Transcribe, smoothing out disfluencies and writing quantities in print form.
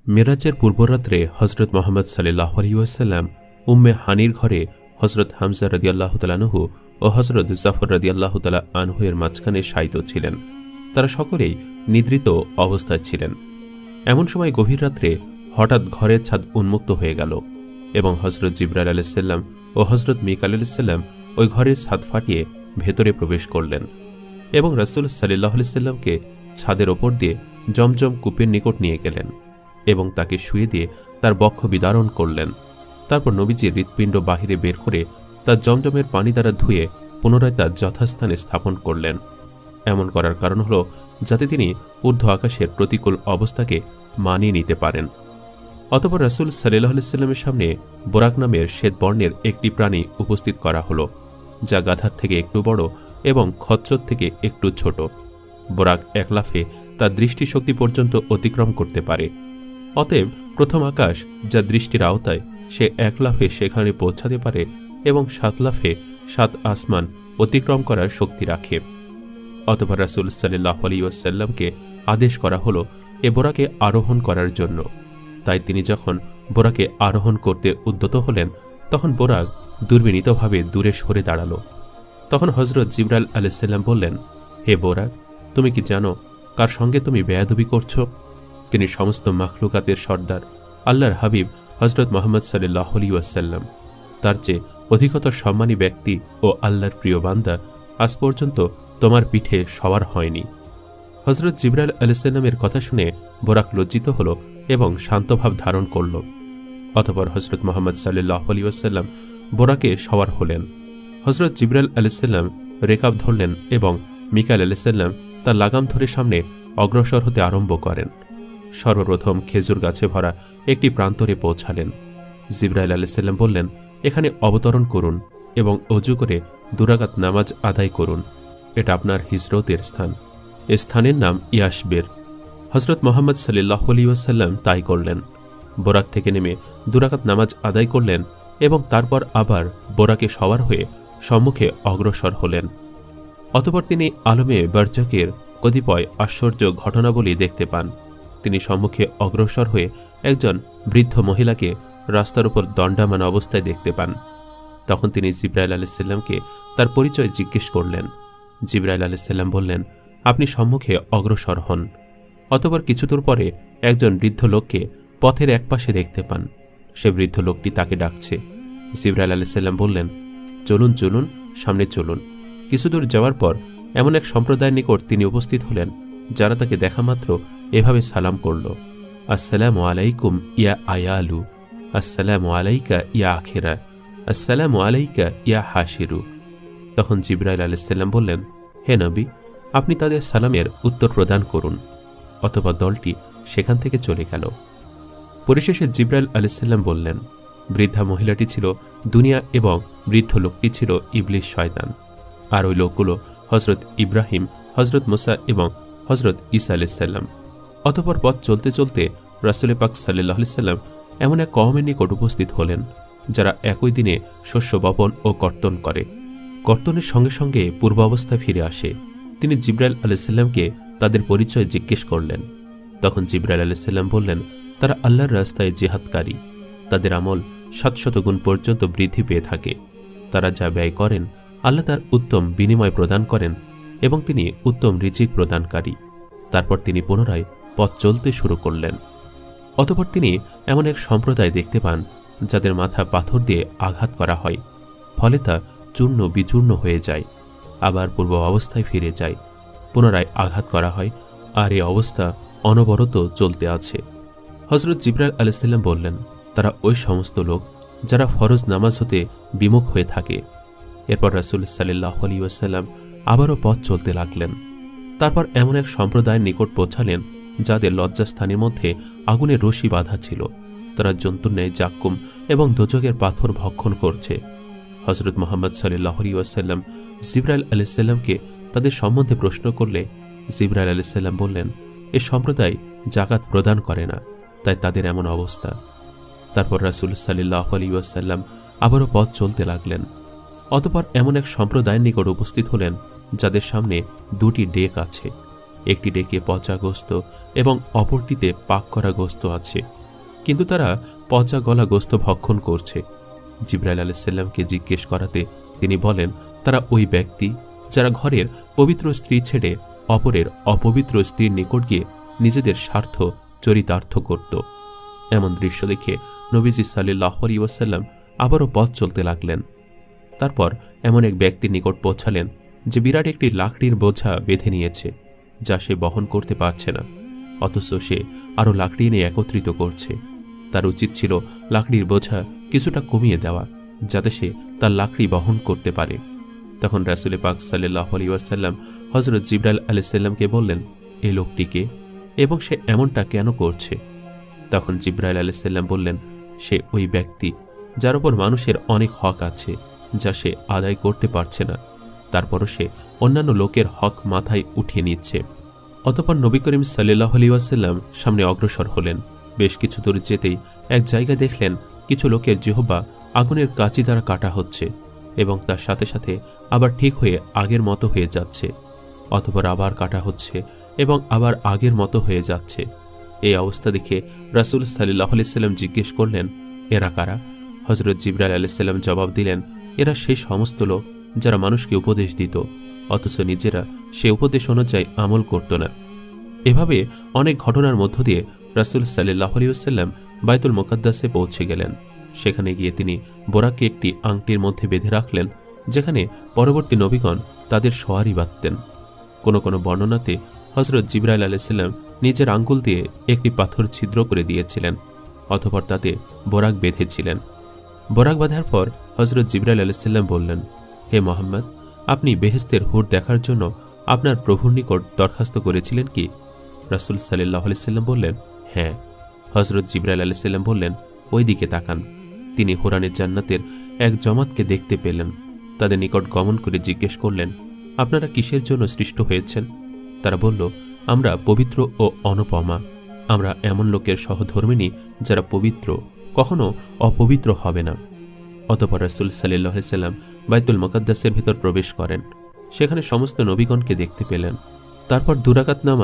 মেরাজের পূর্বরাত্রে হজরত মোহাম্মদ সাল্লাল্লাহু আলাইহি ওয়াসাল্লাম উম্মে হানির ঘরে হজরত হামজা রাদিয়াল্লাহু তাআলা আনহু ও হজরত জাফর রাদিয়াল্লাহু তাআলা আনহু এর মাঝখানে শায়িত ছিলেন। তারা সকলেই নিদ্রিত অবস্থায় ছিলেন। এমন সময় গভীর রাত্রে হঠাৎ ঘরের ছাদ উন্মুক্ত হয়ে গেল এবং হজরত জিবরাইল আলাইহিস সালাম ও হজরত মিকাইল আলাইহিস সালাম ওই ঘরের ছাদ ফাটিয়ে ভেতরে প্রবেশ করলেন এবং রাসূল সাল্লাল্লাহু আলাইহি ওয়াসাল্লামকে ছাদের ওপর দিয়ে জমজম কূপের নিকট নিয়ে গেলেন এবং তাকে শুয়ে দিয়ে তার বক্ষ বিদারণ করলেন। তারপর নবীজির হৃৎপিণ্ড বাহিরে বের করে তার জমজমের পানি দ্বারা ধুয়ে পুনরায় তার যথাস্থানে স্থাপন করলেন। এমন করার কারণ হল যাতে তিনি ঊর্ধ্ব আকাশের প্রতিকূল অবস্থাকে মানিয়ে নিতে পারেন। অতঃপর রাসূল সাল্লাল্লাহু আলাইহি ওয়াসাল্লামের সামনে বোরাক নামের শ্বেত বর্ণের একটি প্রাণী উপস্থিত করা হল, যা গাধার থেকে একটু বড় এবং খচ্চর থেকে একটু ছোট। বোরাক এক লাফে তার দৃষ্টিশক্তি পর্যন্ত অতিক্রম করতে পারে। অতএব প্রথম আকাশ যা দৃষ্টির আওতায়, সে এক লাফে সেখানে পৌঁছাতে পারে এবং 7 লাফে 7 আসমান অতিক্রম করার শক্তি রাখে। অতঃপর রাসূল সাল্লাল্লাহু আলাইহি ওয়াসাল্লামকে আদেশ করা হল এ বোরাকে আরোহণ করার জন্য। তাই তিনি যখন বোরাকে আরোহণ করতে উদ্যত হলেন, তখন বোরাক দুর্বিনীতভাবে দূরে সরে দাঁড়াল। তখন হজরত জিবরাইল আলাইহিস সালাম বললেন, হে বোরাক, তুমি কি জানো কার সঙ্গে তুমি বেয়াদবি করছ? তিনি সমস্ত মাখলুকাতের সর্দার আল্লাহর হাবিব হজরত মোহাম্মদ সাল্লাল্লাহু আলাইহি ওয়াসাল্লাম। তার চেয়ে অধিকতর সম্মানী ব্যক্তি ও আল্লাহর প্রিয় বান্দা আজ পর্যন্ত তোমার পিঠে সওয়ার হয়নি। হজরত জিবরাইল আলাইহিস সালামের কথা শুনে বোরাক লজ্জিত হল এবং শান্তভাব ধারণ করল। অতঃপর হজরত মোহাম্মদ সাল্লাল্লাহু আলাইহি ওয়াসাল্লাম বোরাকে সওয়ার হলেন। হজরত জিবরাইল আলাইহিস সালাম রেকাব ধরলেন এবং মিকাইল আলাইহিস সালাম তার লাগাম ধরে সামনে অগ্রসর হতে আরম্ভ করেন। সর্বপ্রথম খেজুর গাছে ভরা একটি প্রান্তরে পৌঁছালেন। জিবরাইল আলাইহিস সালাম বললেন, এখানে অবতরণ করুন এবং অজু করে 2 রাকাত নামাজ আদায় করুন। এটা আপনার হিজরতের স্থান। এ স্থানের নাম ইয়াসবের। হজরত মোহাম্মদ সাল্লাল্লাহু আলাইহি ওয়াসাল্লাম তাই করলেন। বোরাক থেকে নেমে 2 রাকাত নামাজ আদায় করলেন এবং তারপর আবার বোরাকে সওয়ার হয়ে সম্মুখে অগ্রসর হলেন। অতঃপর তিনি আলমে বারজাকের কতিপয় আশ্চর্য ঘটনাবলী দেখতে পান। তিনি সম্মুখে অগ্রসর হয়ে একজন বৃদ্ধ মহিলাকে রাস্তার উপর দণ্ডায়মান অবস্থায় দেখতে পান। তখন তিনি জিবরাইল আলাইহিস সালামকে তার পরিচয় জিজ্ঞেস করলেন। জিবরাইল আলাইহিস সালাম বললেন, আপনি সম্মুখে অগ্রসর হন। অতঃপর কিছুদূর পরে একজন বৃদ্ধ লোককে পথের একপাশে দেখতে পান। সে বৃদ্ধ লোকটি তাকে ডাকছে। জিবরাইল আলাইহিস সালাম বললেন, চলুন চলুন, সামনে চলুন। কিছুদূর যাওয়ার পর এমন এক সম্প্রদায়ের নিকট তিনি উপস্থিত হলেন, যারা তাকে দেখা মাত্র এভাবে সালাম করল, আসসালামু আলাইকুম ইয়া আয়ালু, আসসালামু আলাইকা ইয়া আখিরা, আসসালামু আলাইকা ইয়া হাসিরু। তখন জিবরাইল আলাইহিস সালাম বললেন, হে নবী, আপনি তাদের সালামের উত্তর প্রদান করুন। অথবা দলটি সেখান থেকে চলে গেল। পরিশেষে জিবরাইল আলাইহিস সালাম বললেন, বৃদ্ধা মহিলাটি ছিল দুনিয়া এবং বৃদ্ধ লোকটি ছিল ইবলিস শয়তান। আর ওই লোকগুলো হজরত ইব্রাহিম, হজরত মুসা এবং হজরত ঈসা আলাইহিস সালাম। অতঃপর পথ চলতে চলতে রাসূল পাক সাল্লাল্লাহু আলাইহি ওয়াসাল্লাম এমন এক কওমের নিকট উপস্থিত হলেন, যারা একই দিনে শস্য বপন ও কর্তন করে। কর্তনের সঙ্গে সঙ্গে পূর্বাবস্থায় ফিরে আসে। তিনি জিবরাইল আলাইহিস সালামকে তাদের পরিচয় জিজ্ঞেস করলেন। তখন জিবরাইল আলাইহিস সালাম বললেন, তারা আল্লাহর রাস্তায় জিহাদকারী। তাদের আমল 700 গুণ পর্যন্ত বৃদ্ধি পেয়ে থাকে। তারা যা ব্যয় করেন, আল্লাহ তার উত্তম বিনিময় প্রদান করেন এবং তিনি উত্তম রিজিক প্রদানকারী। তারপর তিনি পুনরায় পথ চলতে শুরু করলেন। অতঃপর তিনি এমন এক সম্প্রদায় দেখতে পান, যাদের মাথা পাথর দিয়ে আঘাত করা হয়, ফলে তা চূর্ণ বিচূর্ণ হয়ে যায়, আবার পূর্ব অবস্থায় ফিরে যায়, পুনরায় আঘাত করা হয়, আর এই অবস্থা অনবরত চলতে আছে। হজরত জিবরাইল আলাইহিস সালাম বললেন, তারা ওই সমস্ত লোক যারা ফরজ নামাজ হতে বিমুখ হয়ে থাকে। এরপর রাসূল সাল্লাল্লাহু আলাইহি ওয়াসাল্লাম আবারও পথ চলতে লাগলেন। তারপর এমন এক সম্প্রদায়ের নিকট পৌঁছালেন, যাদের লজ্জাস্থানের মধ্যে আগুনের রশি বাঁধা ছিল। তারা জন্তুর ন্যায় জাক্কুম এবং দোজখের পাথর ভক্ষণ করছে। হজরত মুহাম্মদ সাল্লাল্লাহু আলাইহি ওয়াসাল্লাম জিবরাইল আলাইহিস সালামকে তাদের সম্বন্ধে প্রশ্ন করলে জিবরাইল আলাইহিস সালাম বললেন, এ সম্প্রদায় যাকাত প্রদান করে না, তাই তাদের এমন অবস্থা। তারপর রাসূল সাল্লাল্লাহু আলাইহি ওয়াসাল্লাম আবারও পথ চলতে লাগলেন। অতঃপর এমন এক সম্প্রদায়ের নিকট উপস্থিত হলেন, যাদের সামনে 2টি ডেক আছে। একটি ডেকে পচা গোস্ত এবং অপরটিতে পাক করা গোস্ত আছে, কিন্তু তারা পচা গলা গোস্ত ভক্ষণ করছে। জিবরাইল আলাইহিসসালামকে জিজ্ঞেস করাতে তিনি বলেন, তারা ওই ব্যক্তি যারা ঘরের পবিত্র স্ত্রী ছেড়ে অপরের অপবিত্র স্ত্রীর নিকট গিয়ে নিজেদের স্বার্থ চরিতার্থ করত। এমন দৃশ্য দেখে নবীজি সাল্লাল্লাহু আলাইহি ওয়াসাল্লাম আবারও পথ চলতে লাগলেন। তারপর এমন এক ব্যক্তির নিকট পৌঁছালেন যে বিরাট একটি লাকড়ির বোঝা বেঁধে নিয়েছে, যা সে বহন করতে পারছে না, অথচ সে আরও লাকড়ি নিয়ে একত্রিত করছে। তার উচিত ছিল লাকড়ির বোঝা কিছুটা কমিয়ে দেওয়া, যাতে সে তার লাকড়ি বহন করতে পারে। তখন রাসূল পাক সাল্লাল্লাহু আলাইহি ওয়াসাল্লাম হযরত জিবরাইল আলাইহিস সালামকে বললেন, এই লোকটিকে এবং সে এমনটা কেন করছে? তখন জিবরাইল আলাইহিস সালাম বললেন, সে ওই ব্যক্তি যার উপর মানুষের অনেক হক আছে, যা সে আদায় করতে পারছে না, তারপরও সে অন্যান্য লোকের হক মাথায় উঠিয়ে নিচ্ছে। অতঃপর নবী করিম সাল্লাল্লাহু আলাইহি ওয়াসাল্লাম সামনে অগ্রসর হলেন। বেশ কিছু দূর যেতেই এক জায়গায় দেখলেন কিছু লোকের জিহ্বা আগুনের কাঁচি দ্বারা কাটা হচ্ছে এবং তার সাথে সাথে আবার ঠিক হয়ে আগের মতো হয়ে যাচ্ছে। অতঃপর আবার কাটা হচ্ছে এবং আবার আগের মতো হয়ে যাচ্ছে। এই অবস্থা দেখে রাসূল সাল্লাল্লাহু আলাইহি ওয়াসাল্লাম জিজ্ঞেস করলেন, এরা কারা? হযরত জিবরাইল আলাইহিস সালাম জবাব দিলেন, এরা সেই সমস্ত লোক যারা মানুষকে উপদেশ দিত, অথচ নিজেরা সে উপদেশ অনুযায়ী আমল করত না। এভাবে অনেক ঘটনার মধ্য দিয়ে রাসূল সাল্লাল্লাহু আলাইহি ওয়াসাল্লাম বাইতুল মুকাদ্দাসে পৌঁছে গেলেন। সেখানে গিয়ে তিনি বোরাককে একটি আংটির মধ্যে বেঁধে রাখলেন, যেখানে পরবর্তী নবীগণ তাদের সওয়ারি বাঁধতেন। কোনো কোনো বর্ণনাতে হযরত জিবরাইল আলাইহিস সালাম নিজের আঙ্গুল দিয়ে একটি পাথর ছিদ্র করে দিয়েছিলেন, অতঃপর তাতে বোরাক বেঁধেছিলেন। বোরাক বাঁধার পর হযরত জিবরাইল আলাইহিস সালাম বললেন, হে মুহাম্মদ, আপনি বেহেশতের হুর দেখার জন্য আপনার প্রভুর নিকট দরখাস্ত করেছিলেন কি? রাসূল সাল্লাল্লাহু আলাইহি ওয়াসাল্লাম বললেন, হ্যাঁ। হযরত জিবরাইল আলাইহিস সালাম বললেন, ওই দিকে তাকান। তিনি হুরানের জান্নাতের এক জমাতকে দেখতে পেলেন। তাদের নিকট গমন করে জিজ্ঞেস করলেন, আপনারা কিসের জন্য সৃষ্ট হয়েছেন? তারা বলল, আমরা পবিত্র ও অনুপমা। আমরা এমন লোকের সহধর্মিণী যারা পবিত্র, কখনো অপবিত্র হবে না। অতঃপর রাসূল সাল্লাল্লাহু আলাইহি ওয়াসাল্লাম বাইতুল মুকাদ্দাসের ভিতর প্রবেশ করেন। সেখানে সমস্ত নবীগণকে দেখতে পেলেন। তারপর 2 রাকাত নামাজ